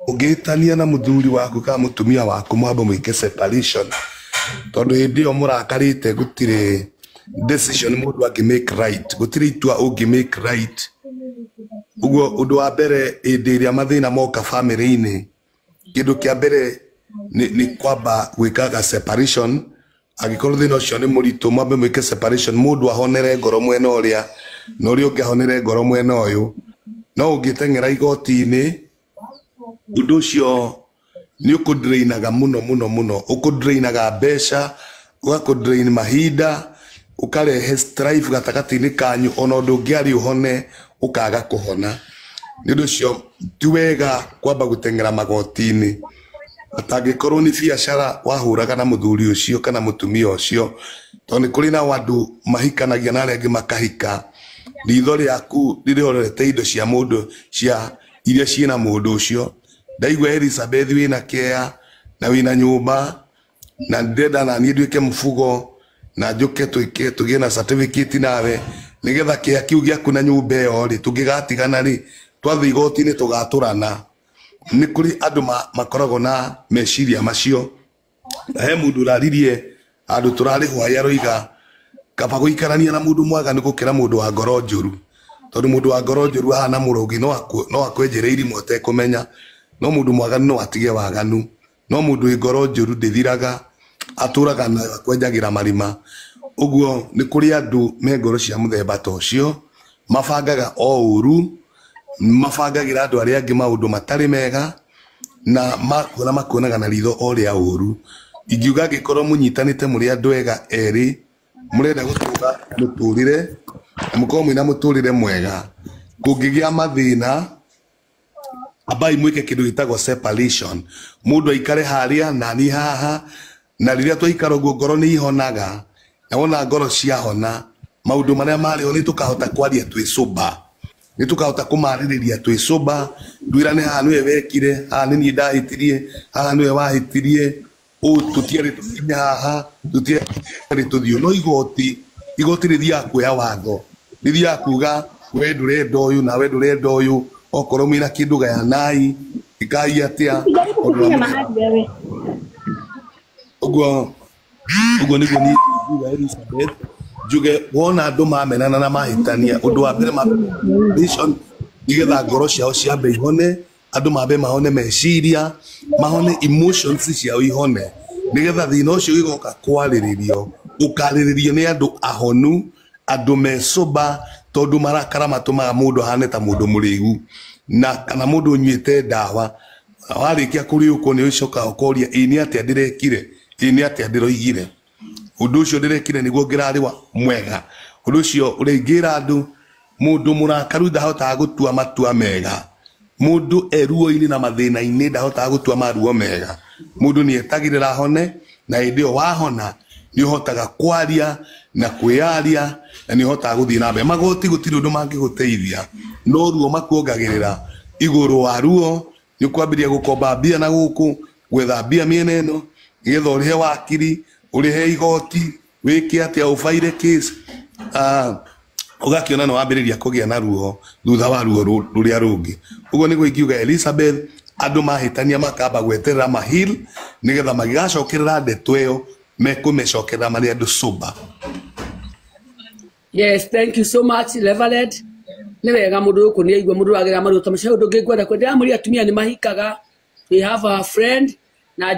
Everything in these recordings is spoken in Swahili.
ugitania na muthuri waku ka mutumia waku mwamba mwike separation tondu hindi yo murakarite gutire decision mundu angi make right gutire itua ungi make right ugo undu wa mbere hindi iria mathina moka family-ini kindu kia mbere ni kwamba gwikaga separation agikorwo thina ucio ni muritu mwambe mwike separation mundu ahonere ngoro mwena uria no ri ungi ahonere ngoro mwena uyu no ungitengera igoti-ini undu ucio ni ukudrainaga muno ukudrainaga mbeca ugakudrain mahinda ukarehe strife gatagati-ini kanyu ona undu ungiari uhone ukaga kuhona ni undu ucio ti wega kwamba gutengera magoti-ini atangikorwo ni biacara wahuraga na muthuri ucio kana mutumia ucio tondu kuri na andu mahikanagia na aria makahika ritho riaku rirorete indo cia mundu cia iria ciina mundu ucio ndaigua Elizabeth wina kea na wina nyumba na ndenda na niĩ nduĩke mũbugo na njuke tugie na certificate nawe nigetha kea kiu giaku na nyumba ĩyo ri tũngĩgatigana ri twathi igoti-inĩ tũgatũrana ni kuri andu makoragwo na meciria macio he mundu raririe andu turarihwo ayaroiga kaba guikarania na mundu mwaga ni gukira mundu wa ngoro njuru tondu mundu wa ngoro njuru hana murugi no akwenjere irimo tekumenya no mundu mwaganu no atige waganu no mundu ngoro njuru ndithiraga aturaga na kwenjagira marima uguo ni kuri andu me ngoro cia muthemba ta ucio mabangaga o uru mabangagira andu aria angi maundu matari mega na makuonaga na ritho o ria uru ingiuga gikorwo munyitanite muri andu ega eri murenda gutuga muturire mukorwo mwina muturire mwega kungigia mathina abai mwike kindu gitagwo separation mundu aikare haria na ni haha na riria twaikara uguo ngoro ni ihonaga na wona ngoro ciahona maundu maria mari ni tukahota kwaria twi soba ni tukahota kumaririria twi soba ndwirane haha niwe wekire haha ni ni ndahitirie haha niwe wahitirie tutiari tukinya haha tutiari tuthio no igoti rithia kuya watho rithia kuga we ndurenda uyu na we ndurenda uyu okorwo mwina kindu gayanai ikai atia uguo niguo ni Elizabeth juge wona andu mamenana na mahitania undu wa mbere vision nigetha ngoro ciao ciambe ihone andu mambe mahone meciria mahone emotions ciao ihone nigetha thina ucio igoka kwariririo ukariririo ni andu ahonu andu mesoba tondu marakara matumaga mundu hane ta mundu murigu na kana mundu nyuite dawa warikia kuriuko ni ucoka ukoria ini atia ndirekire ini atia ndiroigire undu ucio ndirekire niguo ngirari wa mwega undu ucio uringira andu mundu murakaru ndahota gutua matua mega mundu eruo-ini na mathina-ini ndahota gutua maruo mega mundu ni etagirira hone na indio wahona ni uhotaga kwaria na kwiaria na ni uhotaga guthii na mbere magoti gutiri undu mangiguteithia no ruo makuongagirira iguru wa ruo ni kwambiria gukomba mbia na guku gwetha mbia miena ino nigetha urihe wakiri urihe igoti wiki atia ufaire case ugakiona no wambiriria kugia na ruo thutha wa ruo ruria rungi uguo niguo ingiuga Elizabeth andu mahitania makamba gweterera mahil nigetha magigacokerera ndeto iyo mekumecokerera mari andu soba. Yes, thank you so much Reverend. Ni wega mundu uko ni aigua mundu agira maru tamasha undu ngingwenda kwenda muri atumia ni mahikaga. We have a friend na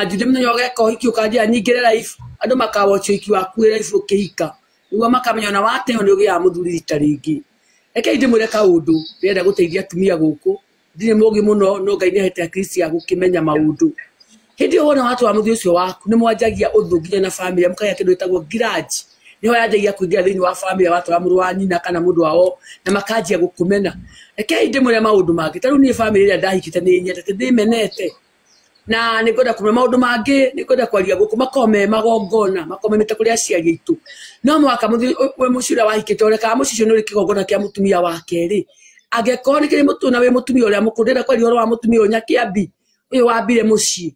jude mnyo geko hiki ukaja nyingire life andu makawocho hiki waku life ukihika niguo makamenya na wate ni ugia muthuri ritaringi eke indi mureka undu renda guteithia atumia guku ndire mugi muno no Ngai ni hete Kristo gukimenya maundu hindi wona watu wa muthuri ucio waku ni mwanjagia uthuginya na family mukaya kindu itagwo garage niho yanjagia kuingira thini wa family watu wa muru wa nyina kana mundu wao na makajia gukumena eke indi mure maundu mangi taru ni family ria ndahikite ni nyete ndimenete na nikwenda kumenya maundu mangi nikwenda kwaria guku makome magongona makome mite kuria aciari itu no mwaka we mucira wahikite ureka mucicio nuri kigongona kia mutumia wake ri agekoni kiri mutuna we mutumia uria mukundira kwari horo wa mutumia unya kiambi uyu wambire mucii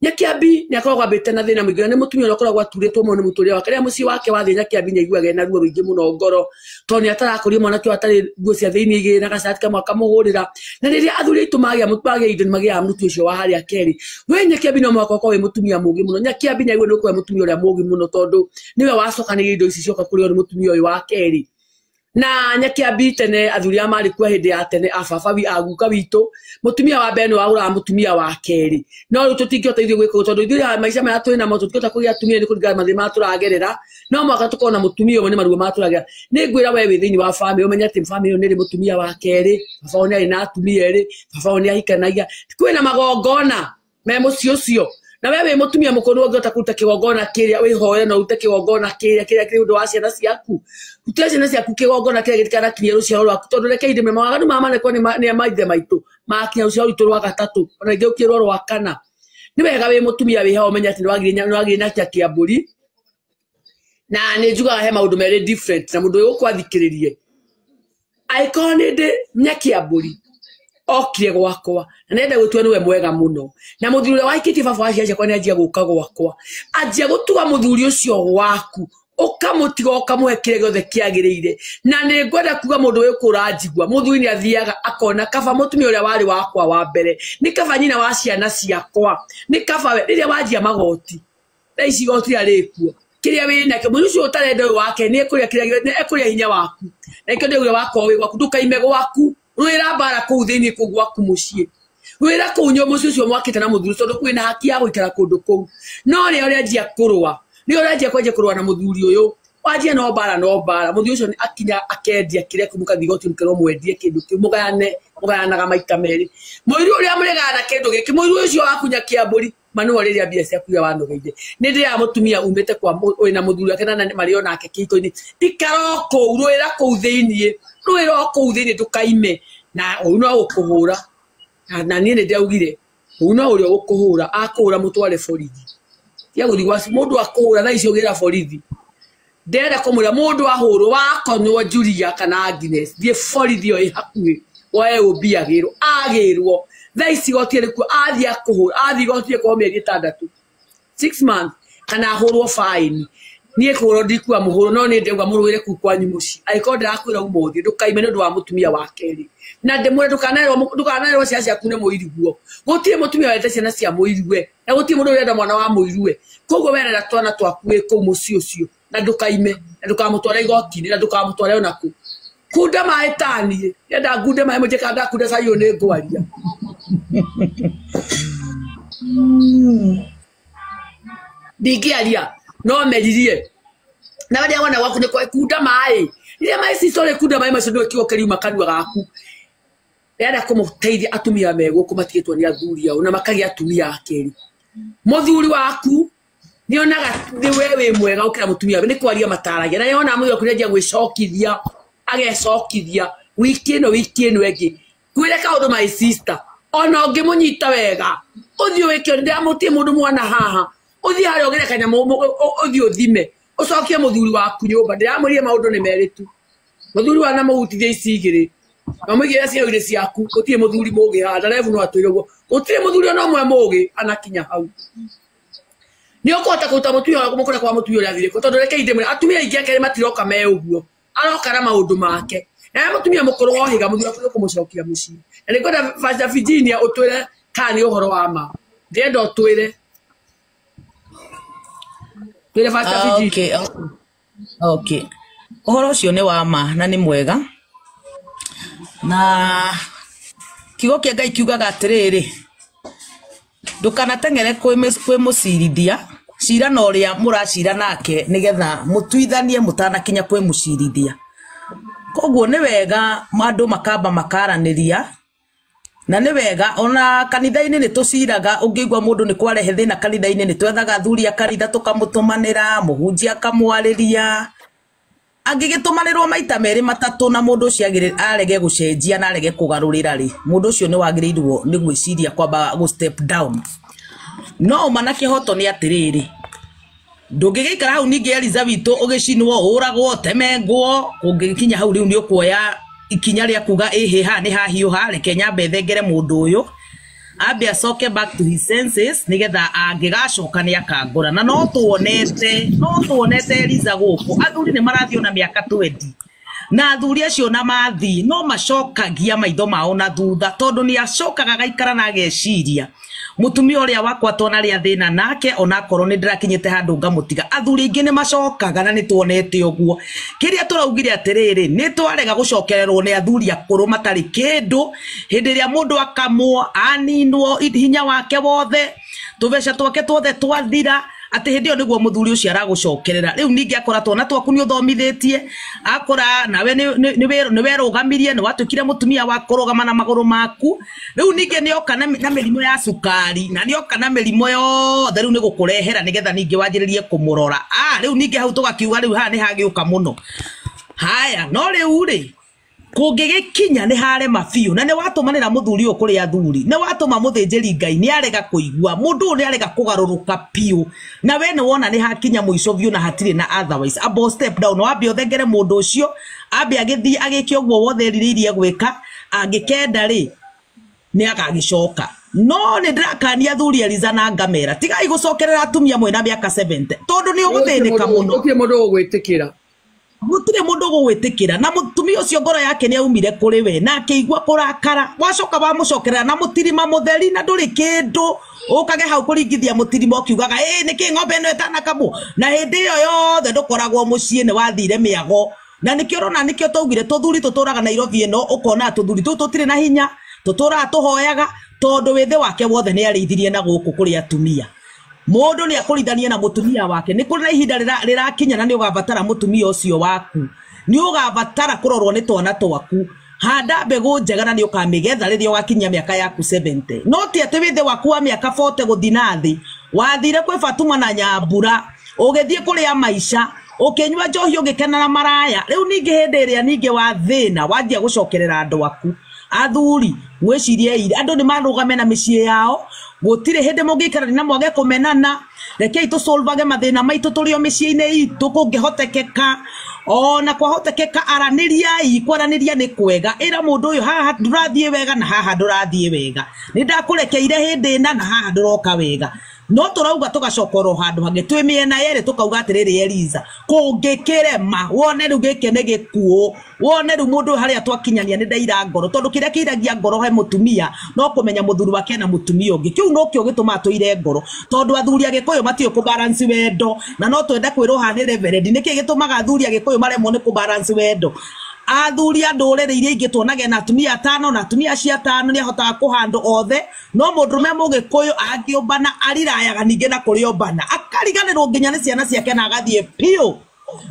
Nyakiambi ni akoragwo ambite na thina mwingĩ, ni mutumia ũrĩa ũkoragwo aturĩtwo mũno mũtũrĩre wake. Rĩrĩa mũciĩ wake wathĩ Nyakiambi nĩ aiguaga ena ruo rũingĩ mũno ngoro, tondũ nĩ atarakũria mwanake atarĩ nguo cia thĩinĩ igĩrĩ na gacati kamwe akamũhũrĩra. Na rĩrĩa athuri aitũ magĩa indo nĩ magĩaga mũtu ũcio wa harĩa Kerĩ. We Nyakiambi no mũhaka ũkorwo wĩ mũtumia mũũgĩ mũno. Nyakiambi nĩ aigua nĩ ũkorwo mũtumia ũrĩa mũũgĩ mũno, tondũ nĩwe wacokanĩrĩria indo ici cioka kũrĩo nĩ mũtumia ũyũ wa Kerĩ. Na Nyakiambi tene athuri arĩa marĩ kuo hĩndĩ ya tene ababa a guka witũ, mũtumia wa mbere nĩ wagũraga mũtumia wa Kerĩ. No rĩu tũtingĩhota ithuĩ gwĩka ũguo, tondũ ithuĩ maica maya twĩ namo tũtingĩhota kũgĩa atumia nĩ kũringana na mathĩna marĩa tũragerera. No mũhaka tũkorwo na mũtumia ũmwe nĩ maruo marĩa tũragerera. Nĩ ngwĩra we wĩ thĩinĩ wa bamĩrĩ ũmenye atĩ bamĩrĩ ĩyo nĩ ĩrĩ mũtumia wa Kerĩ, baba ũyũ nĩ arĩ na atumia erĩ, baba ũyũ nĩ ahikanagia. Kwĩna magongona me mũciĩ ũcio. Na wewe mũtumia mũkũrũ ũngĩhota kũruta kĩgongona kĩrĩa wĩhoe na ũrute kĩgongona kĩrĩa kĩrĩ ũndũ wa ciana ciaku. Rutĩra ciana ciaku kĩgongona kĩrĩa gĩtikanakinyia rũciaro rwaku, tondũ reke inde mawaganu maya manekwo nĩ maithe maitũ makinya rũciaro rwitũ rwa gatatũ, ona ingĩ ũkĩrwo rwa kana. Nĩ wega wĩ mũtumia wĩ hao ũmenye atĩ nĩ wagĩrĩire na kĩa mbũri. Na nĩ njugaga he maũndũ merĩ different, na mũndũ ũyũ ũkwathikĩrĩrie. Angĩkorwo nĩ ndĩ nyakia mbũri okire gwakwa na nenda gũtua niwe mwega muno, na mũthuri ũrĩa wahikĩtie baba wa ciana ciakwa nĩ anjia gũka gwakwa, anjia gũtuga mũthuri ũcio waku ũkamũtiga ũkamũhe kĩrĩa gĩothe kĩagĩrĩire. Na nĩ ngwenda kuga mũndũ ũyũ kũranjigua, mũthuri nĩ athiaga akona kaba mũtumia ũrĩa warĩ wakwa wa mbere, nĩ kaba nyina wa ciana ciakwa, nĩ kaba we rĩrĩa wanjia magoti thaa ici igoti rĩkuo kĩrĩa wĩnakĩo. Mũndũ ũcio ũtarenda ũyũ wake nĩ ekũrĩa hinya waku, na ikĩo ndĩũrĩa wakwa wĩ gwaku, ndũkaime gwaku rwĩra mbara kũu thĩinĩ kũu gwaku mũciĩ, rwĩra kũu nyũmba mũciĩ ũcio mwakĩte na mũthuri, tondũ kwĩna haki ya gũikara kũndũ kũu. No rĩo ũrĩanjia kũrũa, rĩo ũrĩanjia kũrũa na mũthuri ũyũ, wanjia no mbara. Mũthuri ũcio akinya akendia kĩrĩa kĩu mũgathiĩ igoti mũkerwo mwendie kĩndũ kĩu, mũgayanaga maita merĩ. Mũiru ũrĩa mũrĩgayana kĩndũ gĩkĩ, mũiru ũcio waku Nyakia mbũri manũa rĩrĩa mbia ciaku iria wanogeire. Nĩ ndĩraga mũtumia umĩte kwa wĩna mũthuri wake na marĩ onake kĩhiko-inĩ, ikara kũu rwĩra kũu thĩinĩ, rwĩra kũu thĩinĩ ndũkaime. Na ũyũ no gũkũhũra, na niĩ nĩ ndaugire ũyũ no ũrĩa gũkũhũra, akũhũra mũtware borithi. Tia gũthiĩ gwaci mũndũ akũhũra na icio gĩra borithi. Ndĩrenda kũmwĩra mũndũ ahũrwo wakonwo Julia kana Agnes, thiĩ borithi ĩyo ĩ hakuhĩ woe ũmbi agĩrwo. Thaa ici igoti rĩkuo athiĩ akũhũra, athiĩ igoti rĩkuo mĩeri 6 6 months kana ahũrwo fine. Niĩ kũhũrwo ndikuga mũhũrwo, no nĩ ndauga mũrũĩre kũu kwanyu mũciĩ. Angĩkorwo ndĩrakwĩra ũmũthĩ ndũkaime nĩ ũndũ wa mũtumia wa Kerĩ. Na ndĩmwĩre ndũkanerwo ciana ciaku nĩ mũiriguo. Gũtirĩ mũtumia wete ciana cia mũirue, na gũtirĩ mũndũ ũrenda mwana wa mũirue. Koguo werera twana twaku wĩ kũu mũciĩ ũcio, na ndũkaime, na ndũkamũtware igoti-inĩ, na ndũkamũtware ona kũ. Kunda maĩ ta niĩ, yenda ngunde maĩ mũnjĩ kana ndakunda cai ũyũ nĩ ngwaria. Ndingĩaria no meririe. Na wenda wana waku nĩ kunda maĩ. Rĩrĩa maĩ ci story kunda maĩ macio nĩ kiugo kĩriuma kanua gaku. Yenda kũmũteithia atumia megwo kũmatigĩtwo nĩ athuri ao na makagĩa atumia a Kerĩ. Mũthuri waku nĩ onaga nĩ wewe mwega ũkĩra mũtumia nĩ kwaria mataragia, na yona mũthuri waku nĩ anjia gwĩcokithia agecokithia wiki ĩno ĩngĩ. Kwĩre kaũndũ my sister, ona ũngĩmũnyita wega ũthiĩ wĩkĩo ndĩramũtie mũndũ mwana haha, ũthiĩ harĩa ũgĩre kanyamũ ũthiĩ ũthime ũcokie mũthuri waku nyũmba. Ndĩramwĩrire maũndũ nĩ merĩ tu, mũthuri wa na mũhutithia ici igĩrĩ na mũigĩre ciao-inĩ ciaku. Gũtirĩ mũthuri mũũgĩ haha, ndarebu no atwĩre ũguo, gũtirĩ mũthuri ona ũmwe mũũgĩ anakinya hau. Nĩ ũkũhota kũruta mũtumia waku mũkũre kwa mũtumia ũrĩa athirĩkwo, tondũ reke inde atumia aingĩ a Kerĩ matiroka me ũguo, aroka na maũndũ make. Na mũtumia mũkũrũ wohĩga mũthuri waku nĩũkũmũcokia mũciĩ. Na nĩ ngwenda Pastor Virginia ũtwĩre kana nĩ ũhoro wa ma. Ndĩrenda ũtwĩre. Twĩre Pastor Virginia. Okay. Ũhoro ũcio nĩ wa ma na nĩ mwega. Na kiugo kĩa Ngai kiugaga atĩrĩrĩ, ndũkanateng'ere kwĩ mũcirithia, cira na ũrĩa mũracira nake nĩgetha mũtuithanie mũtanakinya kwĩ mũcirithia. Koguo nĩ wega andũ makamba makaranĩria, na nĩ wega ona kanitha-inĩ nĩ tũciraga. Ũngĩigua mũndũ nĩ kwarehe thĩna kanitha-inĩ nĩ twethaga athuri a kanitha tũkamũtũmanĩra, mũhunjia akamwarĩria. Angĩgĩtũmanĩrwo maita merĩ matatũ na mũndũ ũcio arege gũcenjia na arege kũgarũrĩra rĩ, mũndũ ũcio nĩ wagĩrĩirwo nĩ gwĩciria kwamba go step down. No mana kĩhoto nĩ atĩrĩrĩ, ndũngĩgĩikara hau ningĩ Eliza witũ ũgĩcinwo ũragwo temengwo, ũngĩkinya hau rĩu nĩ ũkuoya ikinya rĩa kuga ĩhĩ ha nĩ hahiũ ha reke nyambe thengere mũndũ ũyũ ambe acoke back to his senses nigetha angigacoka ni akangura na no tuonete Eliza guku athuri ni marathio na miaka 20 na athuri acio na mathi no macokagia maitho mao na thutha tondu ni acokaga gaikara na ageciria mutumia uria wakwa tona ria thina nake onakorwo ni ndirakinyite handu ngamutiga athuri ingi ni macokaga na ni tuonete uguo kiria turaugire atiriri ni twarega gucokererwo ni athuri akuru matari kindu hindi ria mundu akamwo aninwo hinya wake wothe tuveca twake twothe twathira ati hindi niguo muthuri ucio aragucokerera riu ningi akora twana twaku ni uthomithitie akora nawe ni werugamirie ni watukire mutumia wa kurugama na maguru maku riu ningi ni oka na mirimo ya sukari na ni oka na mirimo yothe riu ni gukurehera nigetha ningi wanjiririe kumurora riu ningi hau tugakiuga riu ha ni hagiuka muno haya no riu ri kungigikinya ni hare mafiu na ni watumanira muthuri uyu kuri athuri ni watuma muthinjiri Ngai ni arega kuigua mundu ni arega kugaruruka piu na we ni wona ni hakinya muico biu na hatire na otherwise abo step down wambe uthengere mundu ucio ambe agithii agikio guo wothe riririe gwika angikenda ri ni agagicoka no ni ndrakania athuri Eliza na Ngamera tigai gucokerera atumia mwena miaka 70 tondu ni uguthinika muno ukie mundu ugwitikira mutire mundu gugwitikira na mutumia ucio ngoro yake ni aumire kuri we na akigwa kurakara wacoka ba mucokerera na mutirima mutheri na nduri kindu ukage hau kuringithia mutirima ukiugaga niki ng'ombe ino etana kamu na hindi iyo yothe ndukoragwo mucii ni wathire miago na nikio rona nikio taugire tuthuri tuturaga Nairobi ino ukona tuthuri tutire na hinya tutura tuhoyaga tondu withe wake wothe ni areithirie na guku kuri atumia mundu ni akurithania na mutumia wake ni kuri na ihinda rirakinya na ni ugabatara mutumia ucio waku ni ugabatara kurorwo ni twana twaku handa mbegu njega na ni ukamigetha riria wakinya miaka yaku 70 no ti ati withe waku wa miaka 40 guthinathi wathire kwi Fatuma na Nyambura ugithie kuria maisha ukinywa njohi ugikena na maraya riu ningi hindi iria ningi wa thina wanjia gucokerera andu aku athuri mwicirie ire andu ni marugame na micii yao gutire hindi mungikara na mwage kumenana rekei tu solvage mathina maitu turio micii-ini itu kungihotekeka ona kwahotekeka araniriai kwaraniria ni kwega ira mundu uyu haha ndurathie wega na haha ndurathie wega ni ndakurekeire hindi na haha nduroka wega no turauga tugacokoro handu hange twi miena yeri tukauga atiriri Eliza kungikirema wone ru gike ne gikuo wone ru mundu haria twakinyania ni ndaira ngoro tondu kiria kiragia ngoro he mutumia no kumenya muthuri wake na mutumia ungi kiu no kio gituma tuire ngoro tondu athuri agikuyu matio ku balance wendo na no twenda kwiroha ni reverend niki gitumaga athuri agikuyu maremwo ni ku balance wendo athuri andurire iria ingi tuonage na atumia 5 na atumia cia 5 ni ahotaga kuhandu othe no mundume mugikuyu angiombana arirayaga ningi na kuriombana akariganirwo nginya ni ciana ciake na agathie piu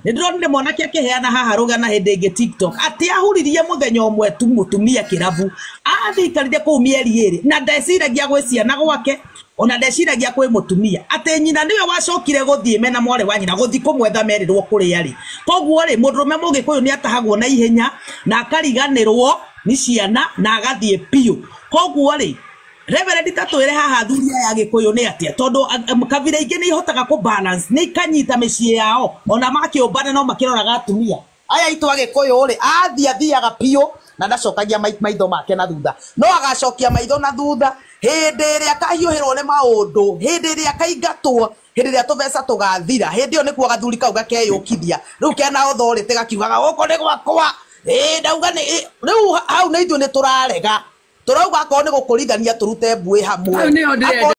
ni ndronire mwanake akiheana haha rugana hindi ingi TikTok ati ahuririe muthenya umwe tu mutumia kirabu athikarire ku mieri iri na ndeciragia gwi ciana gwake ona ndeciragia kwi mutumia ati nyina niwe wacokire guthie mena mware wa nyina guthi kumwetha merirwo kuri ari koguo ri mundume mugikuyu ni atahagwo na ihenya na akariganirwo ni ciana na agathie piu koguo ri Reverend tatwire haha athuri aya agikuyu ni atia tondu kabira ingi ni ihotaga ku balance ni kanyita micii yao ona makiombana no makiroraga atumia aya itu agikuyu ri athiathiaga piu na ndacokagia maitho make na thutha no agacokia maitho na thutha hindi iria kahiuhirwo ni maundu hindi iria kaigatwo hindi iria tubeca tugathira hindi iyo nikuo gathuri kau gakeyukithia riu kena authority gakiugaga guko ni gwakwa ndauga ni riu hau ni ithuĩ ni turarega turauga akorwo ni gukurithania turute mbui hamwe